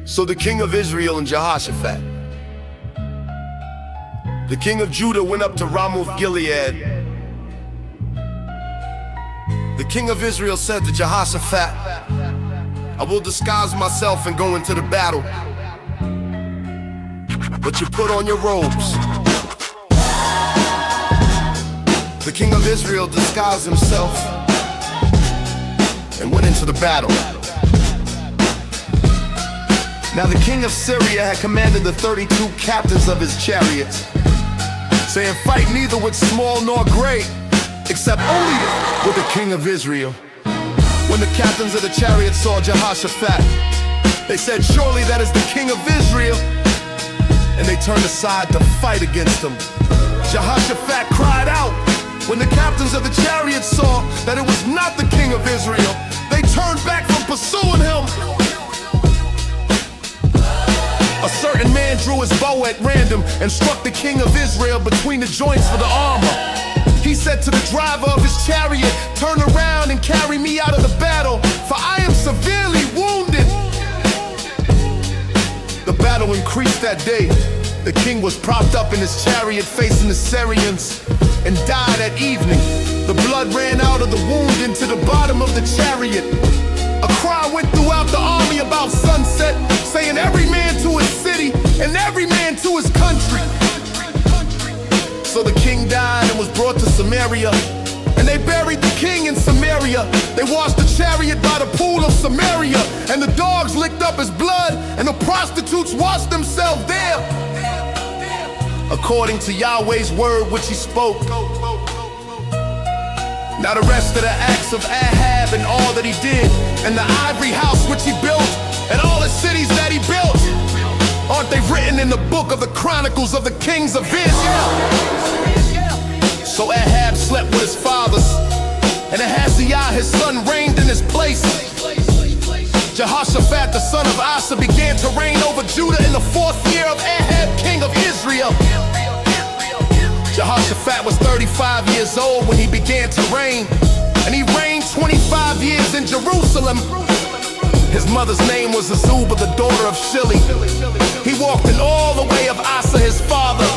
So the king of Israel and Jehoshaphat, the king of Judah, went up to Ramoth Gilead. The king of Israel said to Jehoshaphat, I will disguise myself and go into the battle, but you put on your robes. The king of Israel disguised himself and went into the battle. Now the king of Syria had commanded the 32 captains of his chariots, saying, fight neither with small nor great, except only with the king of Israel. When the captains of the chariots saw Jehoshaphat, they said, surely that is the king of Israel, and they turned aside to fight against him. Jehoshaphat cried out. When the captains of the chariots saw that it was not the king of Israel, they turned back from pursuing him. A certain man drew his bow at random and struck the king of Israel between the joints for the armor. He said to the driver of his chariot, turn around and carry me out of the battle, for I am severely wounded. The battle increased that day. The king was propped up in his chariot facing the Syrians and died at evening. The blood ran out of the wound into the bottom of the chariot. A cry went throughout the army about sunset, saying every man to his city and every man to his country. So the king died and was brought to Samaria, and they buried the king in Samaria. They washed the chariot by the pool of Samaria, and the dogs licked up his blood, and the prostitutes washed themselves there, according to Yahweh's word which he spoke. Now the rest of the acts of Ahab and all that he did, and the ivory house which he built, and all the cities that he built, aren't they written in the book of the Chronicles of the Kings of Israel? So Ahab slept with his fathers, and Ahaziah his son reigned in his place. Jehoshaphat the son of Asa began to reign over Judah in the 4th year of Ahab king of Israel. Jehoshaphat was 35 years old when he began to reign, and he reigned 25 years in Jerusalem. His mother's name was Azubah, the daughter of Shili. He walked in all the way of Asa his father.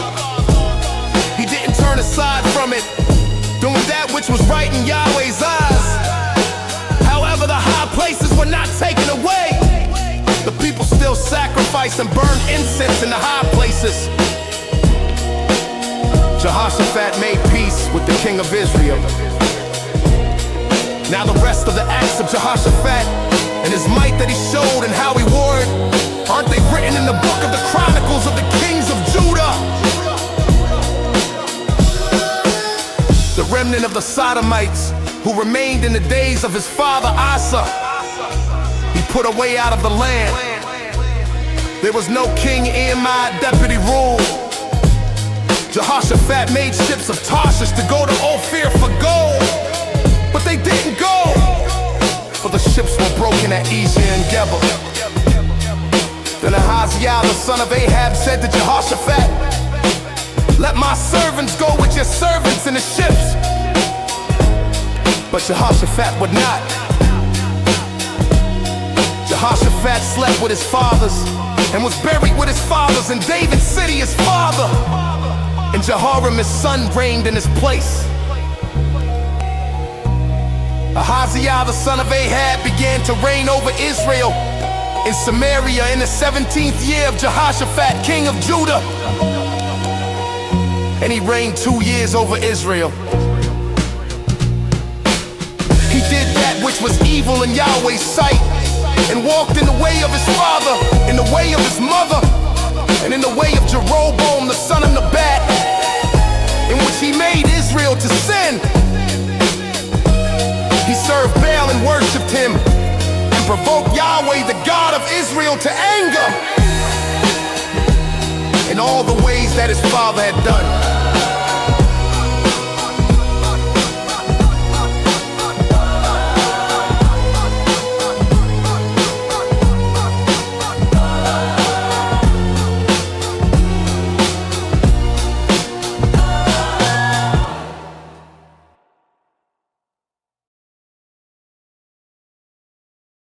He didn't turn aside from it, doing that which was right in Yahweh's eyes. However, the high places were not taken away. The people still sacrificed and burned incense in the high places. Jehoshaphat made peace with the king of Israel. Now the rest of the acts of Jehoshaphat and his might that he showed and how he warred, aren't they written in the book of the Chronicles of the Kings of Judah? The remnant of the Sodomites who remained in the days of his father Asa, he put away out of the land. There was no king in my deputy rule. Jehoshaphat made ships of Tarshish to go to Ophir for gold, but they didn't go, for the ships were broken at Ezra and Geber. Then Ahaziah the son of Ahab said to Jehoshaphat, let my servants go with your servants in the ships. But Jehoshaphat would not. Jehoshaphat slept with his fathers and was buried with his fathers in David's city, his father. And Jehoram his son reigned in his place. Ahaziah the son of Ahab began to reign over Israel in Samaria in the 17th year of Jehoshaphat king of Judah, and he reigned 2 years over Israel. He did that which was evil in Yahweh's sight, and walked in the way of his father, in the way of his mother, and in the way of Jeroboam the son of Nebat, in which he made Israel to sin. He served Baal and worshipped him, and provoked Yahweh the God of Israel to anger in all the ways that his father had done.